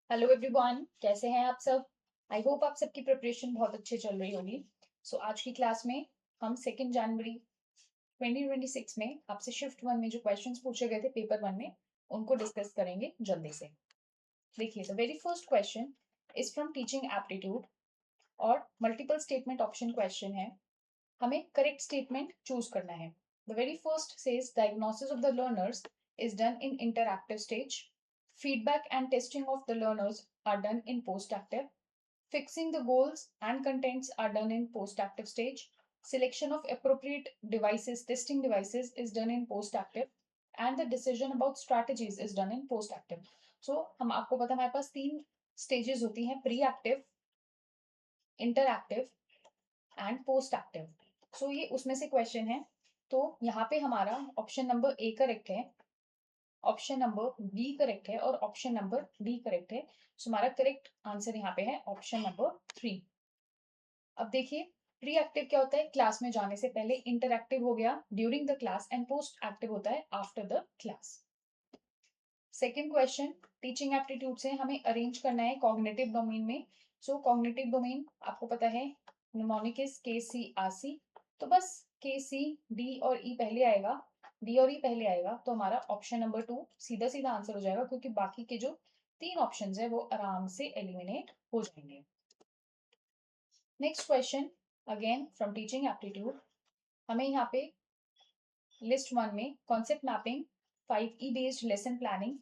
Hello everyone, कैसे हैं आप सब। आई होप आप सबकी प्रिपरेशन बहुत अच्छे चल रही होगी। आज की क्लास में हम 2 जनवरी 2026 में आपसे शिफ्ट वन में जो क्वेश्चंस पूछे गए थे पेपर वन में उनको डिस्कस करेंगे जल्दी से। देखिए, the very first question is from teaching aptitude और मल्टीपल स्टेटमेंट ऑप्शन क्वेश्चन है। हमें करेक्ट स्टेटमेंट चूज करना है। The very first says diagnosis of the learners is done in interactive stage. Feedback and testing of the learners are done in post-active. Fixing the goals and contents are done in post-active stage. Selection of appropriate devices, testing devices is done in post-active. And the decision about strategies is done in post-active. So हम आपको पता है हमारे पास 3 stages होती हैं, pre-active, interactive and post active. ये उसमें से क्वेश्चन है। तो यहाँ पे हमारा ऑप्शन नंबर ए करेक्ट है, ऑप्शन नंबर बी करेक्ट है और ऑप्शन नंबर डी करेक्ट है। हमारा करेक्ट आंसर यहाँ पे है ऑप्शन नंबर 3। अब देखिए, प्री एक्टिव क्या होता है, क्लास में जाने से पहले। इंटरएक्टिव हो गया during the class and post active होता है after the class. Second question, teaching aptitude से हमें अरेंज करना है कॉग्निटिव डोमेन में। कॉग्निटिव डोमेन आपको पता है, निमोनिक इज के सी आर सी। तो बस के सी डी और ई पहले आएगा, डी और ई पहले आएगा, तो हमारा ऑप्शन नंबर 2 सीधा सीधा आंसर हो जाएगा, क्योंकि बाकी के जो 3 ऑप्शंस है वो आराम से एलिमिनेट हो जाएंगे। Next question again from teaching aptitude. हमें यहाँ पे लिस्ट 1 में concept mapping, 5E based lesson planning,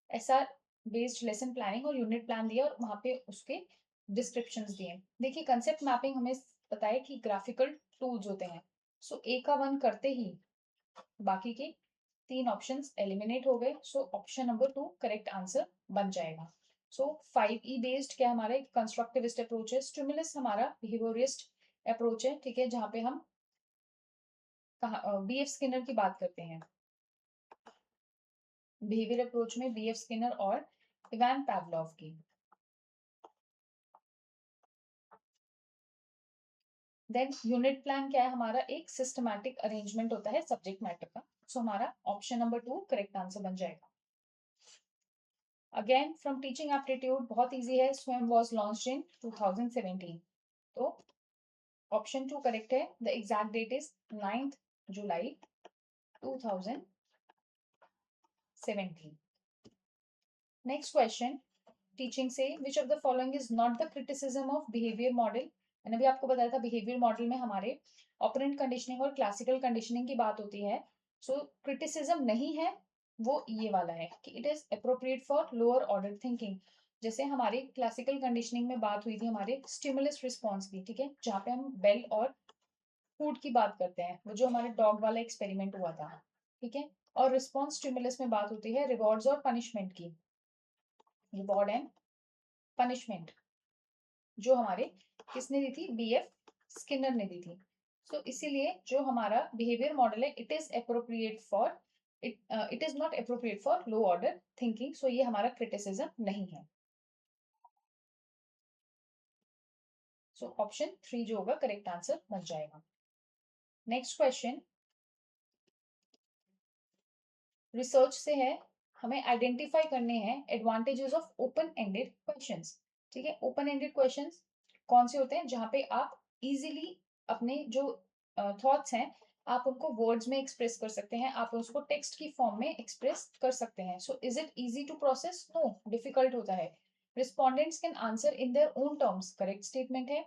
SR based lesson planning और यूनिट प्लान दिया और वहां पे उसके डिस्क्रिप्शंस दिए। देखिए, कंसेप्ट मैपिंग हमें पता है कि ग्राफिकल टूल्स होते हैं। ए का 1 करते ही बाकी के 3 ऑप्शंस एलिमिनेट हो गए। ऑप्शन नंबर 2 करेक्ट आंसर बन जाएगा। 5E बेस्ड क्या हमारा एक कंस्ट्रक्टिविस्ट अप्रोच है। स्टिमुलस हमारा बिहेवियरिस्ट अप्रोच है, ठीक है, जहां पे हम बी एफ स्किनर की बात करते हैं। बिहेवियर अप्रोच में बी एफ स्किनर और इवान पैवलॉव की। देन यूनिट प्लान क्या है हमारा, एक सिस्टमैटिक अरेंजमेंट होता है सब्जेक्ट मैटर का। हमारा ऑप्शन नंबर 2 करेक्ट आंसर बन जाएगा। अगेन फ्रॉम टीचिंग एप्टीट्यूड, बहुत इजी है। Swayam was launched in 2017। तो ऑप्शन 2 करेक्ट है। The exact date is 9th July 2017। Next question teaching से, which of the following is not the criticism of behaviour model. मैंने भी आपको बताया था बिहेवियर मॉडल में हमारे ऑपरेंट कंडीशनिंग और क्लासिकल कंडीशनिंग की बात होती है। क्रिटिसिज्म नहीं है वो ये वाला है कि it is appropriate for lower order thinking. जैसे हमारी क्लासिकल कंडीशनिंग में बात हुई थी हमारे स्टिमुलस रिस्पॉन्स की, ठीक है, जहाँ पे हम बेल और फूड की बात करते हैं, वो जो हमारे डॉग वाला एक्सपेरिमेंट हुआ था, ठीक है। और रिस्पॉन्स स्टिमुलस में बात होती है रिवॉर्ड्स और पनिशमेंट की, रिवॉर्ड एंड पनिशमेंट, जो हमारे किसने दी थी, बी एफ स्किनर ने दी थी। इसीलिए जो हमारा बिहेवियर मॉडल है, it is appropriate for it is not appropriate for low order thinking. ये हमारा क्रिटिसिज्म नहीं है। ऑप्शन 3 जो होगा करेक्ट आंसर बन जाएगा। नेक्स्ट क्वेश्चन रिसर्च से है। हमें आइडेंटिफाई करने हैं advantages of open ended questions. ठीक है, ओपन एंडेड क्वेश्चंस कौन से होते हैं, जहां पे आप इजीली अपने जो थॉट्स हैं आप उनको वर्ड्स में एक्सप्रेस कर सकते हैं, आप उसको टेक्स्ट की फॉर्म में एक्सप्रेस कर सकते हैं। Is it easy to process, no, difficult होता है। Respondents can answer in their own terms, correct statement है।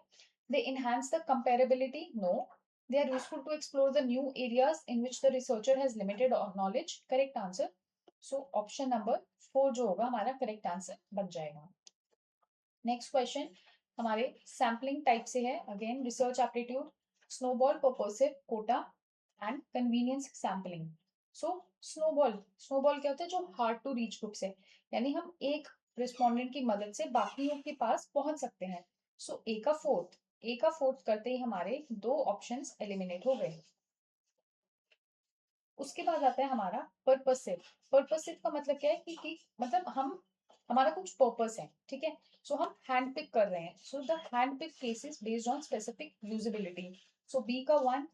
They enhance the comparability, no. They are useful to explore the new areas in which the researcher has limited knowledge, correct answer। Option number 4 जो होगा हमारा correct answer बन जाएगा। Next question हमारे sampling type से है। Again research aptitude, snowball, purposive, quota and convenience sampling. Snowball क्या होता है, जो हार्ड टू रीच ग्रुप्स है, यानी हम एक रिस्पोंडेंट की मदद से बाकियों के पास पहुंच सकते हैं। ए का फोर्थ करते ही हमारे 2 ऑप्शंस एलिमिनेट हो गए। उसके बाद आता है हमारा पर्पसिव। पर्पसिव का मतलब क्या है कि मतलब हम हमारा कुछ पर्पस है, ठीक है। हम हैंड पिक कर रहे हैं। The hand pick cases based on specific usability. B का 1,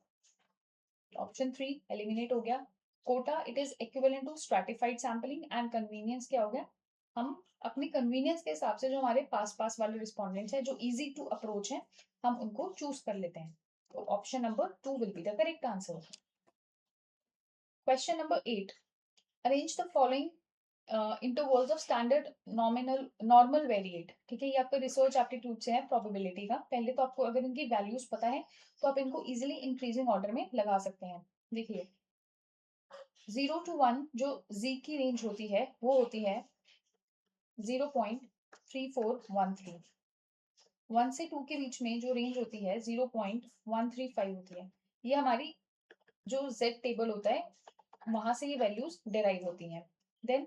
ऑप्शन 3 एलिमिनेट हो गया। Quota, it is equivalent to stratified sampling and convenience क्या हो गया, हम अपनी कन्वीनियंस के हिसाब से जो हमारे पास पास वाले रिस्पॉन्डेंट्स हैं, जो इजी टू अप्रोच हैं, हम उनको चूज कर लेते हैं। तो option number 2 will be the correct answer. Question number 8, arrange the following intervals of standard nominal normal variate. ठीक है, ये आपका रिसर्च एप्टीट्यूड से है, प्रोबेबिलिटी का। पहले तो आपको अगर इनकी वैल्यूज पता है तो आप इनको इजिली इंक्रीजिंग ऑर्डर में लगा सकते हैं। देखिए 0 to 1 जो z की रेंज होती है वो होती है 0.3413। 1 से 2 के बीच में जो रेंज होती है 0.135 होती है। ये हमारी जो z टेबल होता है वहां से ये वैल्यूज डिराइव होती हैं। देन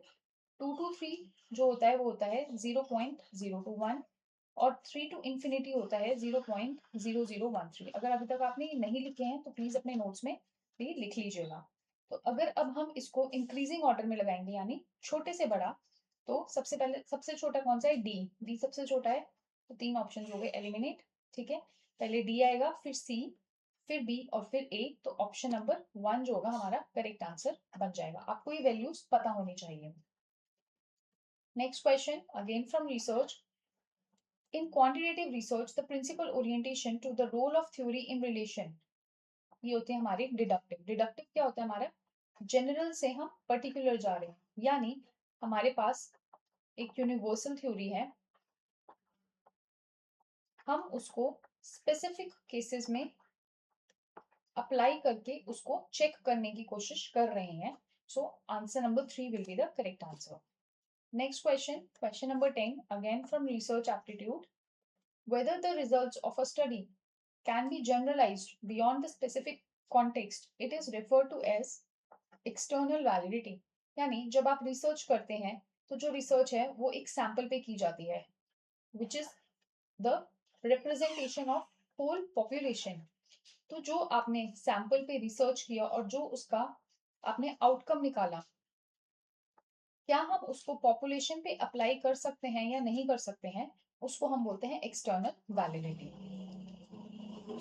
2 to 3 जो होता है वो होता है 0.021, और 3 to इंफिनिटी होता है 0.0013। अगर अभी तक आपने ये नहीं लिखे हैं तो प्लीज अपने नोट्स में भी लिख लीजिएगा। तो अगर अब हम इसको इंक्रीजिंग ऑर्डर में लगाएंगे यानी छोटे से बड़ा, तो सबसे पहले सबसे छोटा कौन सा है, डी। डी सबसे छोटा है, तो 3 ऑप्शन हो गए एलिमिनेट। ठीक है, पहले डी आएगा, फिर सी, फिर बी और फिर ए। तो ऑप्शन नंबर 1 जो होगा हमारा करेक्ट आंसर बन जाएगा। आपको ये वैल्यूज पता होनी चाहिए। Next question again from research. In quantitative research, the principal orientation to the role of theory in relation, ये होते हैं हमारे डिडक्टिव। डिडक्टिव क्या होता है हमारा, जनरल से हम पर्टिकुलर जा रहे हैं, यानी हमारे पास एक यूनिवर्सल थ्योरी है, हम उसको स्पेसिफिक केसेस में अप्लाई करके उसको चेक करने की कोशिश कर रहे हैं। So answer number 3 will be the correct answer. Next question, question number 10 again from research aptitude. Whether the results of a study can be generalized beyond the specific context, it is referred to as external validity। यानी जब आप research करते हैं तो जो research है वो एक सैंपल पे की जाती है, which is the representation of whole population. तो जो आपने सैंपल पे रिसर्च किया और जो उसका आपने आउटकम निकाला, क्या हम उसको पॉपुलेशन पे अप्लाई कर सकते हैं या नहीं कर सकते हैं, उसको हम बोलते हैं external validity.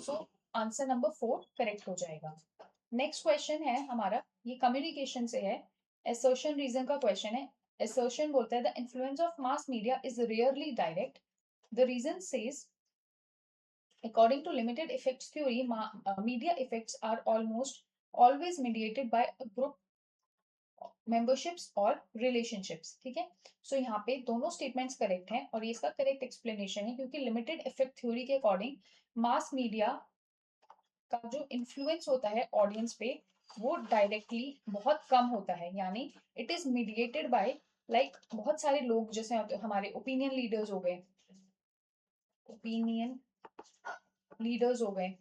So answer number 4 correct हो जाएगा। नेक्स्ट क्वेश्चन है हमारा, ये कम्युनिकेशन से है, असर्शन रीजन का क्वेश्चन है। असर्शन बोलता है the influence of mass media is rarely direct. The reason says according to limited effects theory, media effects are almost always mediated by a group memberships और relationships. ठीक है, सो यहाँ पे दोनों स्टेटमेंट्स करेक्ट हैं और ये इसका करेक्ट एक्सप्लेनेशन है, क्योंकि लिमिटेड इफेक्ट थ्योरी के अकॉर्डिंग मास मीडिया का जो इन्फ्लुएंस होता है ऑडियंस पे वो डायरेक्टली बहुत कम होता है, यानी it is mediated by like बहुत सारे लोग, जैसे हमारे ओपिनियन लीडर्स हो गए, ओपिनियन लीडर्स हो गए,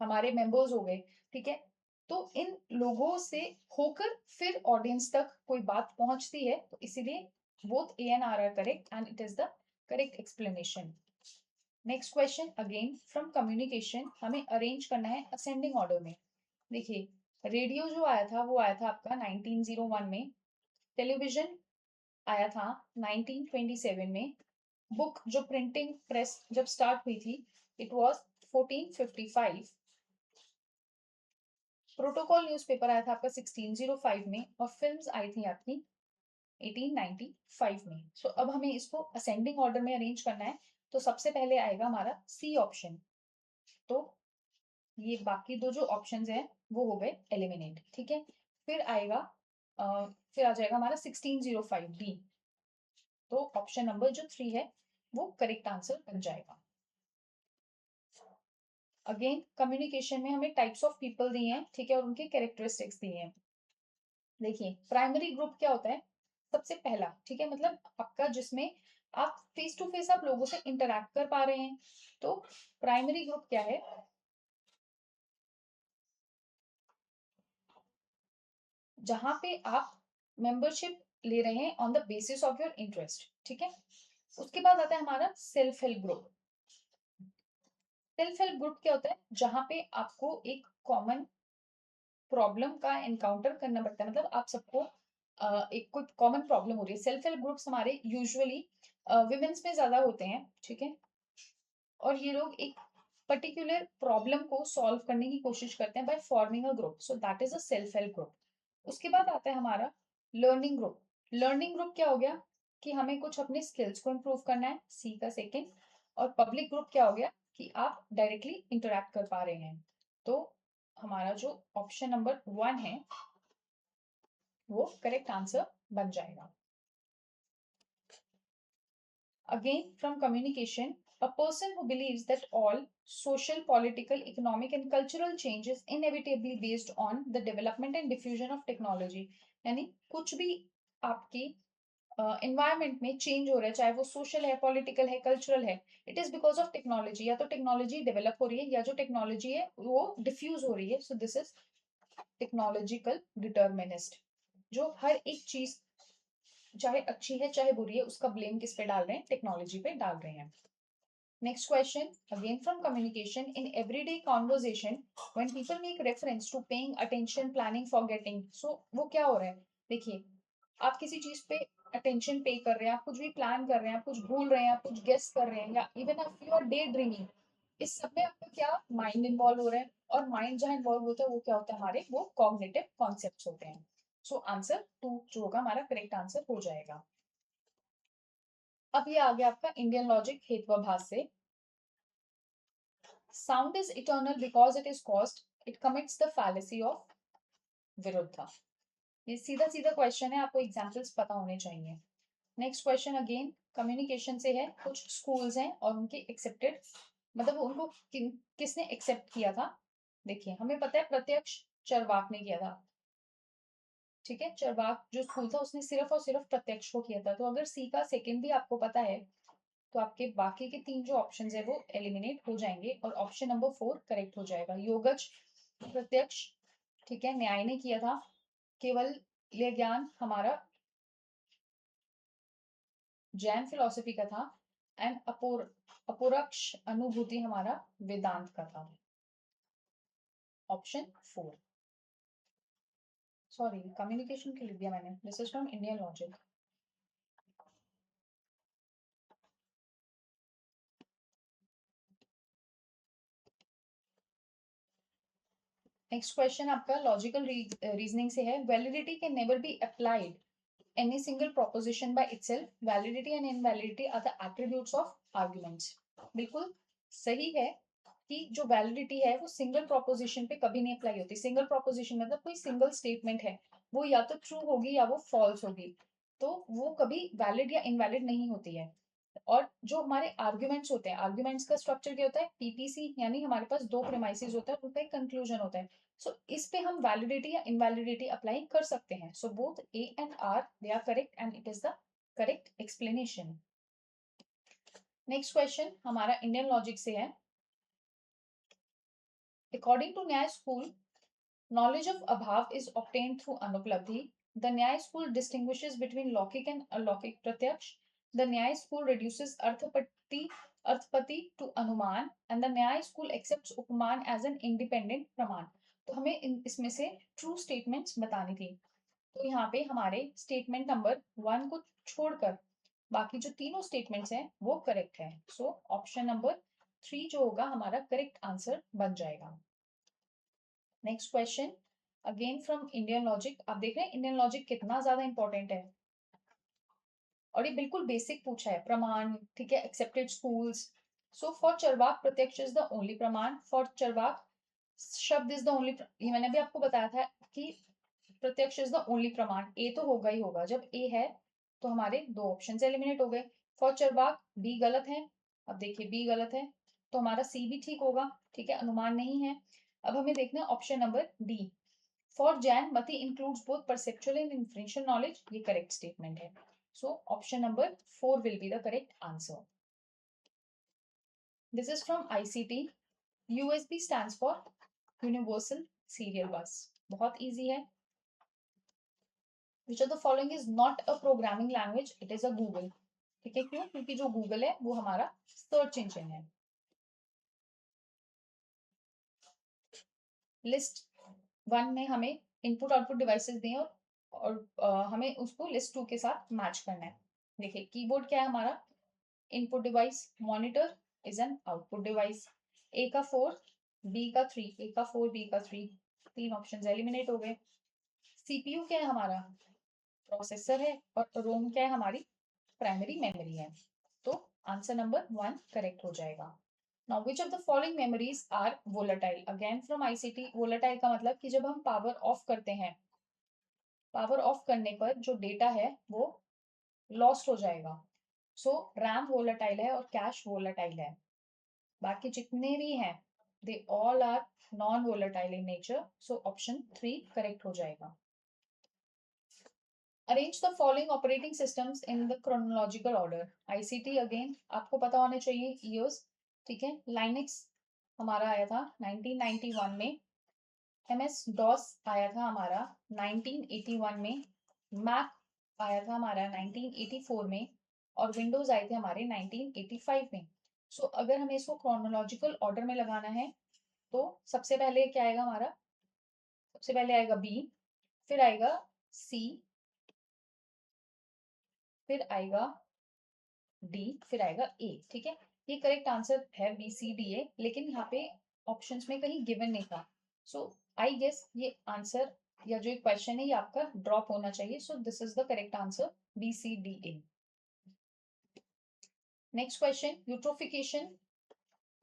हमारे मेंबर्स हो गए। ठीक है, तो इन लोगों से होकर फिर ऑडियंस तक कोई बात पहुंचती है, तो इसीलिए both A and R correct and it is the correct explanation. Next question again from communication, हमें अरेंज करना है असेंडिंग ऑर्डर में। देखिए रेडियो जो आया था वो आया था आपका 1901 में, टेलीविजन आया था 1927 में, बुक जो प्रिंटिंग प्रेस जब स्टार्ट हुई थी इट वाज 1455, प्रोटोकॉल न्यूज़पेपर आया था आपका 1605 में, और फिल्म्स आई थी आपकी 1895 में। सो अब हमें इसको असेंडिंग ऑर्डर में अरेंज करना है, तो सबसे पहले आएगा हमारा सी ऑप्शन। तो ये बाकी दो जो ऑप्शंस हैं वो हो गए एलिमिनेट। ठीक है, फिर आएगा फिर आ जाएगा हमारा 1605 डी। तो ऑप्शन नंबर जो 3 है वो करेक्ट आंसर बन जाएगा। अगेन कम्युनिकेशन में हमें टाइप्स ऑफ पीपल दिए हैं, ठीक है, और उनके कैरेक्टरिस्टिक्स दिए हैं। देखिए प्राइमरी ग्रुप क्या होता है, सबसे पहला, ठीक है, मतलब आपका जिसमें आप फेस टू फेस आप लोगों से इंटरैक्ट कर पा रहे हैं, तो प्राइमरी ग्रुप क्या है, जहां पे आप मेंबरशिप ले रहे हैं on the basis of your interest. ठीक है, उसके बाद आता है हमारा self help group. Self help group क्या होता है, जहां पे आपको एक कॉमन प्रॉब्लम का एनकाउंटर करना पड़ता है, मतलब आप सबको एक कोई कॉमन प्रॉब्लम हो रही है। सेल्फ हेल्प ग्रुप्स हमारे यूजुअली विमेन्स में ज्यादा होते हैं। ठीक है, और ये लोग एक पर्टिकुलर प्रॉब्लम को सॉल्व करने की कोशिश करते हैं by forming a group, so that is a self help group. उसके बाद आता है हमारा लर्निंग ग्रुप। लर्निंग ग्रुप क्या हो गया, कि हमें कुछ अपने स्किल्स को इम्प्रूव करना है, सी का सेकेंड। और पब्लिक ग्रुप क्या हो गया कि आप डायरेक्टली इंटरेक्ट कर पा रहे हैं। तो हमारा जो ऑप्शन नंबर 1 है वो करेक्ट आंसर बन जाएगा। Again, from communication, a person who believes that all social, political, economic, and cultural change is inevitably based on the development and diffusion of technology. यानी कुछ भी आपकी एनवायरमेंट में चेंज हो रहा है, चाहे वो सोशल है, पॉलिटिकल है, कल्चरल है, it is because of technology. या तो टेक्नोलॉजी डेवलप हो रही है या जो टेक्नोलॉजी है वो डिफ्यूज हो रही है। So this is technological determinist. जो हर एक चीज चाहे अच्छी है चाहे बुरी है, उसका ब्लेम किस पे डाल रहे हैं? टेक्नोलॉजी पे डाल रहे हैं। Next question, again from communication. In everyday conversation, when people make reference to paying attention, planning, forgetting, so वो क्या हो रहा है? देखिए, आप किसी चीज पे attention पे कर रहे हैं, आप कुछ भी प्लान कर रहे हैं, आप कुछ भूल रहे हैं, आप कुछ गेस कर रहे हैं, या इवन आप यू आर डे ड्रीमिंग, इस सब में आपका क्या माइंड इन्वॉल्व हो रहा है। और माइंड जहां इन्वॉल्व होता है वो क्या होता है? हमारे वो कॉग्निटिव कॉन्सेप्ट्स होते हैं। सो आंसर 2 जो होगा हमारा करेक्ट आंसर हो जाएगा। अब ये आ गया आपका इंडियन लॉजिक हेत्वाभास से। Sound is eternal because it is caused. It commits the fallacy of विरुद्धा। ये सीधा सीधा क्वेश्चन है, आपको एग्जांपल्स पता होने चाहिए। नेक्स्ट क्वेश्चन अगेन कम्युनिकेशन से है। कुछ स्कूल्स हैं और उनके एक्सेप्टेड, मतलब उनको किसने एक्सेप्ट किया था? देखिए, हमें पता है प्रत्यक्ष चरवाक ने किया था। ठीक है, चरवाक जो स्कूल था उसने सिर्फ और सिर्फ प्रत्यक्ष को किया था। तो अगर सी का सेकेंड भी आपको पता है तो आपके बाकी के 3 जो ऑप्शंस है वो एलिमिनेट हो जाएंगे और ऑप्शन नंबर 4 करेक्ट हो जाएगा। योगज प्रत्यक्ष, ठीक है, न्याय ने किया था। केवल ये ज्ञान हमारा जैन फिलोसफी का था। एंड अपरोक्ष अनुभूति हमारा वेदांत का था। ऑप्शन 4, सॉरी कम्युनिकेशन के लिख दिया मैंने, this is from Indian logic. Next question आपका लॉजिकल रीजनिंग से है। Validity can never be applied any single proposition by itself. Validity and invalidity are the attributes of arguments. बिल्कुल सही है कि जो वैलिडिटी है वो सिंगल प्रोपोजिशन पे कभी नहीं अप्लाई होती। सिंगल प्रोपोजिशन मतलब कोई सिंगल स्टेटमेंट है, वो या तो ट्रू होगी या वो फॉल्स होगी, तो वो कभी वैलिड या इनवैलिड नहीं होती है। और जो हमारे आर्ग्यूमेंट्स होते हैं, आर्ग्यूमेंट्स का स्ट्रक्चर क्या होता है? पीपीसी, यानी हमारे पास 2 प्रेमाइसेस होता है, उनका एक कंक्लूजन होता है। सो इस पे हम वैलिडिटी या इनवैलिडिटी अप्लाई कर सकते हैं। So both A and R they are correct and it is the correct explanation. Next question हमारा इंडियन लॉजिक से है। According to Nyaya school, knowledge of abhav is obtained through anupalabdhi. The Nyaya school distinguishes between Lokik and Alokik Pratyaksh. The Nyaya school reduces Arthapati to Anuman, and the Nyaya school accepts Upaman as an independent Praman. तो हमें इसमें से true statements बतानी थी। तो यहाँ पे हमारे स्टेटमेंट नंबर 1 को छोड़कर बाकी जो तीनों स्टेटमेंट्स हैं वो करेक्ट है। सो ऑप्शन नंबर 3 जो होगा हमारा करेक्ट आंसर बन जाएगा। Next question again from Indian logic. आप देख रहे हैं इंडियन लॉजिक कितना ज्यादा इंपॉर्टेंट है, और ये बिल्कुल बेसिक पूछा है। प्रमाण, ठीक है, accepted schools. So for Charvaka प्रत्यक्ष इज द ओनली प्रमाण। फॉर चरवाक शब्द इज द ओनली, ये मैंने भी आपको बताया था कि प्रत्यक्ष इज द ओनली प्रमाण। ए तो होगा ही होगा, जब ए है तो हमारे 2 ऑप्शन एलिमिनेट हो गए। फॉर चरवाक बी गलत है। अब देखिए बी गलत है तो हमारा सी भी ठीक होगा, ठीक है, अनुमान नहीं है। अब हमें देखना है option number D. For Jain मति includes both perceptual and inferential knowledge, ये करेक्ट स्टेटमेंट है। So option number 4 will be the correct answer. This is from ICT. USB stands for universal serial bus. बहुत इजी है। Which of the following is not a programming language? It is a Google. ठीक है, क्यों? क्योंकि जो Google है वो हमारा सर्च इंजन है। लिस्ट 1 में हमें इनपुट आउटपुट डिवाइसेस दिए और हमें उसको लिस्ट 2 के साथ मैच करना है। देखिए कीबोर्ड क्या है हमारा? Input device. Monitor is an output device. A का 4, बी का 3, ए का 4, बी का 3, 3 ऑप्शंस एलिमिनेट हो गए। सीपीयू क्या है हमारा? प्रोसेसर है। और रोम क्या है हमारी? प्राइमरी मेमोरी है। तो आंसर नंबर 1 करेक्ट हो जाएगा। Now which of the following memories are volatile? Again from ICT, volatile का मतलब कि जब हम पावर ऑफ करते हैं, पावर ऑफ करने पर जो डेटा है वो लॉस्ट हो जाएगा। सो रैम वोलेटाइल है और कैश वोलेटाइल है। बाकी जितने भी हैं they all are non volatile in nature. So option 3 correct हो जाएगा। Arrange the following operating systems in the chronological order. ICT again आपको पता होने चाहिए ईओस, ठीक है। लाइनेक्स हमारा आया था 1991 में, एमएस डॉस आया था हमारा 1981 में, मैक आया था हमारा 1984 में और विंडोज आए थे हमारे 1985 में। सो अगर हमें इसको क्रोनोलॉजिकल ऑर्डर में लगाना है तो सबसे पहले क्या आएगा हमारा, सबसे पहले आएगा बी, फिर आएगा सी, फिर आएगा डी, फिर आएगा ए, ठीक है। ये करेक्ट आंसर है बी सी डी ए, लेकिन यहाँ पे ऑप्शंस में कहीं गिवन नहीं था। सो आई गेस ये आंसर या जो क्वेश्चन है ये आपका ड्रॉप होना चाहिए। So this is the correct answer B C D A. Next question, eutrophication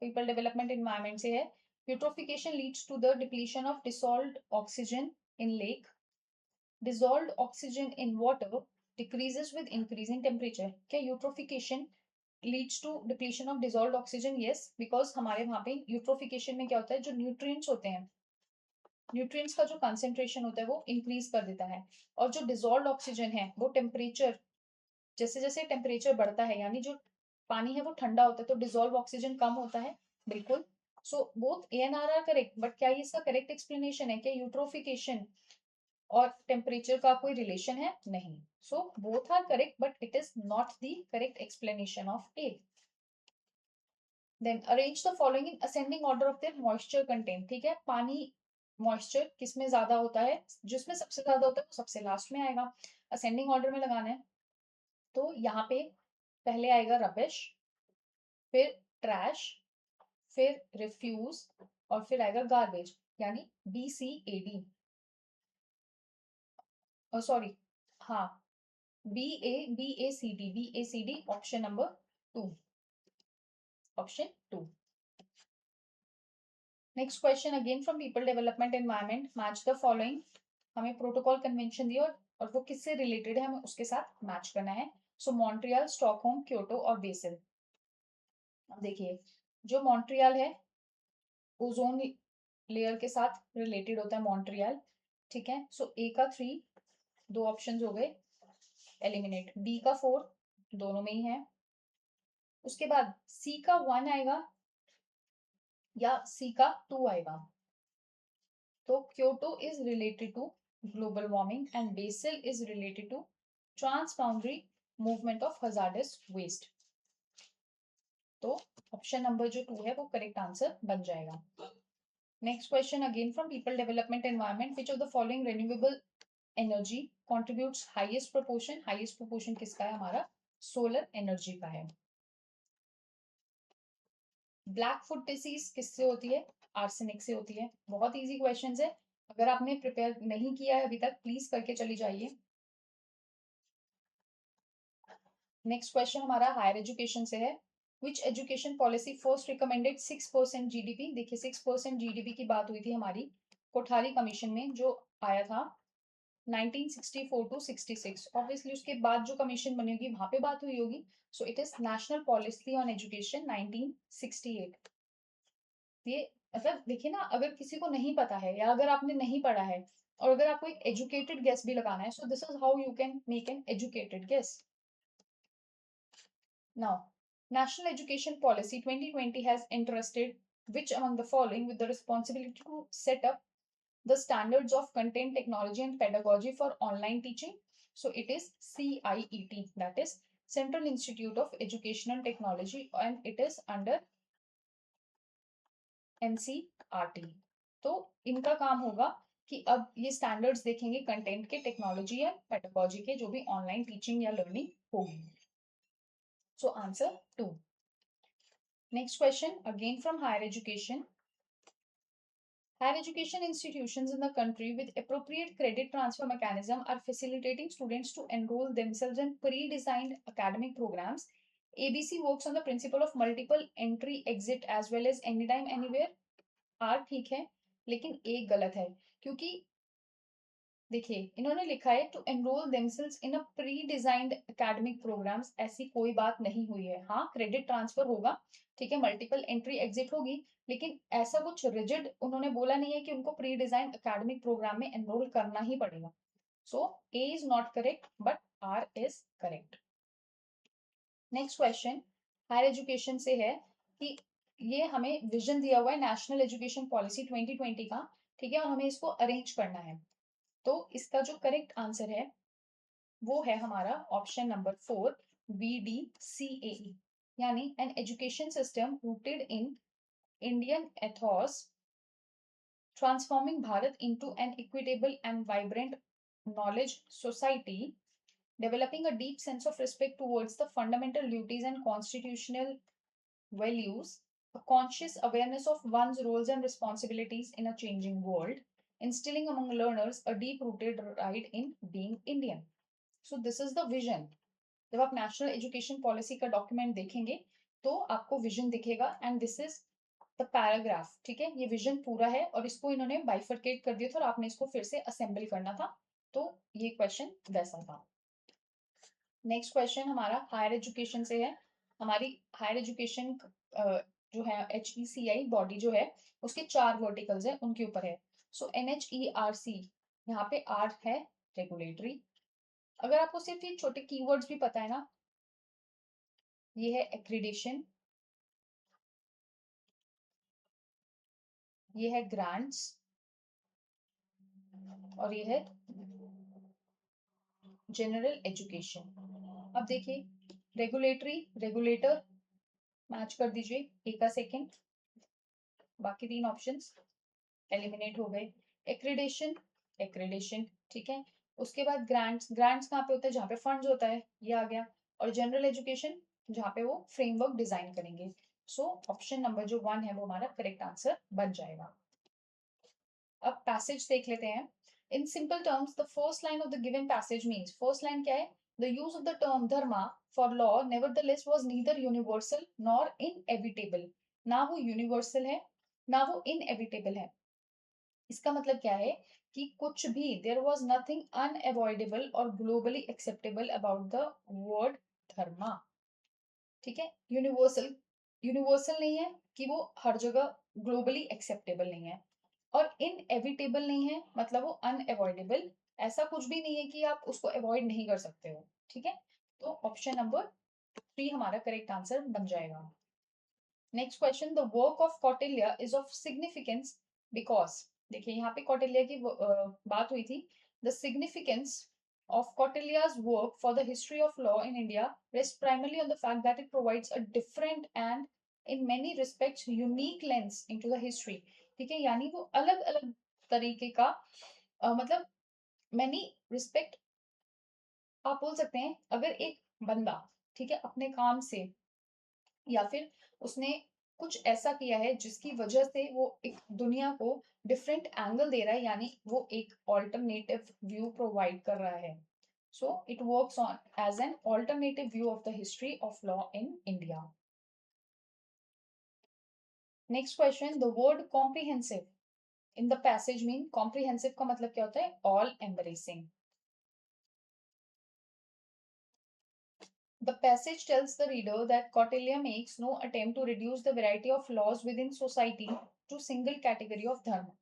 people development environment से है। Eutrophication leads to the depletion of dissolved oxygen in lake. Dissolved oxygen in water decreases with increasing temperature. क्या eutrophication leads to depletion of dissolved oxygen? Yes, because हमारे वहां पे eutrophication में क्या होता है, जो न्यूट्रिएंट्स होते हैं, न्यूट्रिएंट्स का जो कंसेंट्रेशन होता है वो इंक्रीज कर देता है। और जो डिसॉल्व्ड ऑक्सीजन है वो टेम्परेचर, जैसे जैसे टेम्परेचर बढ़ता है यानी जो पानी है वो ठंडा होता है तो डिसॉल्व ऑक्सीजन कम होता है। बिल्कुल। So both A and R correct, but क्या ये इसका करेक्ट एक्सप्लेनेशन है कि यूट्रोफिकेशन और टेम्परेचर का कोई रिलेशन है? नहीं। So both are correct but it is not the correct explanation of A. Then arrange the following in ascending order of their moisture content. ठीक है, पानी मॉइस्चर किसमें ज्यादा होता है, जिसमें सबसे ज्यादा होता है वो सबसे लास्ट में आएगा। असेंडिंग ऑर्डर में लगाना है तो यहाँ पे पहले आएगा रबिश, फिर ट्रैश, फिर रिफ्यूज और फिर आएगा गार्बेज, यानी B C A D, sorry, हाँ, B A C D, option number 2, option 2। Next question again from people development environment, match the following. हमें प्रोटोकॉल कन्वेंशन दिया और वो किससे रिलेटेड है हमें उसके साथ मैच करना है। सो मॉन्ट्रियल, स्टॉकहोम, क्योटो और बेसिल। अब देखिए, जो मॉन्ट्रियल है ओजोन लेयर के साथ रिलेटेड होता है मॉन्ट्रियल, ठीक है। सो ए का 3, 2 ऑप्शंस हो गए एलिमिनेट, बी का 4 दोनों में ही है। उसके बाद सी का 1 आएगा या सी का 2 आएगा। तो Kyoto is related to global warming and Basel is related to transboundary movement of hazardous waste. तो ऑप्शन नंबर जो 2 है वो करेक्ट आंसर बन जाएगा। Next question again from people development environment, which of the following renewable energy contributes highest proportion? Highest proportion किसका है हमारा, solar energy का है। ब्लैक फुट डिसीज किससे होती है? आर्सेनिक से होती है। बहुत इजी क्वेश्चंस है, अगर आपने प्रिपेयर नहीं किया है अभी तक प्लीज करके चली जाइए। नेक्स्ट क्वेश्चन हमारा हायर एजुकेशन से है। Which education policy first recommended 6% GDP? देखिए 6% जीडीपी की बात हुई थी हमारी कोठारी कमीशन में जो आया था 1964 टू 66। ऑब्वियसली उसके बाद जो कमीशन बनी होगी वहां पे बात हुई होगी। So it is national policy on education 1968। ये मतलब देखिए ना, अगर किसी को नहीं पता है या अगर आपने नहीं पढ़ा है और अगर आपको एक एजुकेटेड गेस भी लगाना है, so this is how you can make an educated guess. Now National Education Policy 2020 has entrusted which among the following with the responsibility to set up the standards of content technology and pedagogy for online teaching? So it is CIET, that is Central Institute of Education and Technology, and it is under NCERT। तो इनका काम होगा कि अब ये standards देखेंगे content के, technology या पेडागोजी के, जो भी ऑनलाइन टीचिंग या लर्निंग होगी। So answer 2। Next question again from higher education, Higher education institutions in the country with appropriate credit transfer mechanism are facilitating students to enroll themselves in pre-designed academic programs. ABC works on the principle of multiple entry exit as well as anytime anywhere. R ठीक है, लेकिन एक गलत है, क्योंकि देखिए इन्होंने लिखा है to enroll themselves in a pre designed academic programs, ऐसी कोई बात नहीं हुई है। हाँ, क्रेडिट ट्रांसफर होगा, ठीक है, मल्टीपल एंट्री एग्जिट होगी, लेकिन ऐसा कुछ रिजिड उन्होंने बोला नहीं है कि उनको प्री डिजाइंड एकेडमिक प्रोग्राम में एनरोल करना ही पड़ेगा। So A is not correct but R is correct. Next question higher education से है कि ये हमें विजन दिया हुआ है नेशनल एजुकेशन पॉलिसी 2020 का, ठीक है, और हमें इसको अरेंज करना है। तो इसका जो करेक्ट आंसर है वो है हमारा ऑप्शन नंबर 4, VDCAE, यानी an education system rooted in Indian Ethos transforming Bharat into an equitable and vibrant knowledge society, developing a deep sense of respect towards the fundamental duties and constitutional values, a conscious awareness of one's roles and responsibilities in a changing world, instilling among learners a deep-rooted pride in being Indian. So this is the vision. जब आप national education policy का document देखेंगे तो आपको vision दिखेगा and this is the paragraph, ठीक है, ये विजन पूरा है और इसको इन्होंने बाइफरकेट कर दिया था और आपने इसको फिर से असेंबल करना था, तो ये क्वेश्चन वैसा था। नेक्स्ट क्वेश्चन हमारा हायर एजुकेशन से है। हमारी हायर एजुकेशन जो है HECI बॉडी जो है उसके 4 वर्टिकल्स है, उनके ऊपर है। सो NHERC, यहाँ पे आर है रेगुलेटरी। अगर आपको सिर्फ ये छोटे कीवर्ड्स भी पता है ना, ये है एक्रीडेशन, ये है ग्रांट्स और ये है जनरल एजुकेशन। अब देखिए रेगुलेटरी, रेगुलेटर मैच कर दीजिए ए का सेकंड, बाकी 3 ऑप्शंस एलिमिनेट हो गए। एक्रीडेशन, एक्रीडेशन, ठीक है, उसके बाद ग्रांट्स, ग्रांट्स कहाँ पे होता है, जहाँ पे फंड्स होता है, ये आ गया, और जनरल एजुकेशन जहाँ पे वो फ्रेमवर्क डिजाइन करेंगे। सो ऑप्शन नंबर जो 1 है वो हमारा करेक्ट आंसर बन जाएगा। अब पैसेज देख लेते हैं। In simple terms the first line of the given passage means, first line क्या है, the use of the term Dharma for law nevertheless was neither universal nor inevitable, ना वो यूनिवर्सल है ना वो इनएविटेबल है। इसका मतलब क्या है कि कुछ भी, देयर वाज नथिंग अनअवॉइडेबल और globally acceptable about the word dharma, ठीक है, यूनिवर्सल, यूनिवर्सल नहीं है कि वो हर जगह ग्लोबली एक्सेप्टेबल नहीं है, और इनएविटेबल नहीं है मतलब वो अनअवॉइडेबल, ऐसा कुछ भी नहीं है कि आप उसको अवॉइड नहीं कर सकते हो, ठीक है, तो ऑप्शन नंबर 3 हमारा करेक्ट आंसर बन जाएगा। Next question, the work of Kautilya is of significance because, देखिए यहाँ पे कौटिल्य की बात हुई थी। The significance of Kautilya's work for the history of law in India rests primarily on the fact that it provides a different and in many respects unique lens into the history, ठीक है, यानी वो अलग अलग तरीके का मतलब many respect आप बोल सकते हैं। अगर एक बंदा, ठीक है, अपने काम से या फिर उसने कुछ ऐसा किया है जिसकी वजह से वो एक दुनिया को डिफरेंट एंगल दे रहा है, यानी वो एक ऑल्टरनेटिव व्यू प्रोवाइड कर रहा है, so it works on as an alternative view of the history of law in India. Next question, the word comprehensive in the passage mean, comprehensive का मतलब क्या होता है, all embracing. The passage tells the reader that Kautilya makes no attempt to reduce the variety of laws within society to single category of dharma.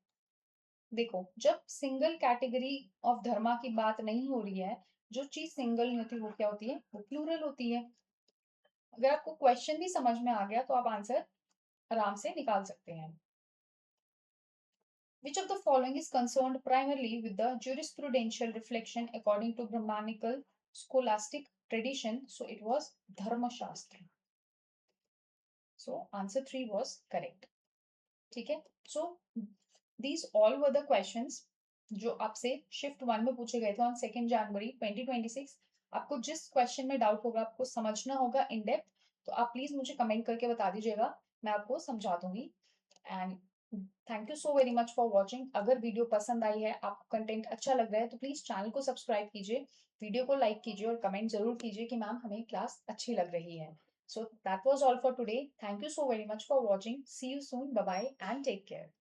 देखो, जब single category of धर्मा की बात नहीं हो रही है, जो चीज सिंगल नहीं होती वो क्या होती है, वो प्लूरल होती है। अगर आपको क्वेश्चन भी समझ में आ गया तो आप आंसर आराम से निकाल सकते हैं। Which of the following is concerned primarily with the jurisprudential reflection according to Brahmanical scholastic tradition? So it was Dharma Shastra. So answer 3 was correct. ठीक है, so these all were the questions जो आपसे shift 1 में पूछे गए थे on 2 जनवरी 2026। आपको जिस क्वेश्चन में डाउट होगा, आपको समझना होगा इन डेप्थ, तो आप प्लीज मुझे कमेंट करके बता दीजिएगा, मैं आपको समझा दूंगी। And thank you so very much for watching. अगर वीडियो पसंद आई है, आपको कंटेंट अच्छा लग रहा है, तो प्लीज चैनल को सब्सक्राइब कीजिए, वीडियो को लाइक कीजिए और कमेंट जरूर कीजिए कि मैम हमें क्लास अच्छी लग रही है। So that was all for today. Thank you so very much for watching. See you soon. Bye bye and take care.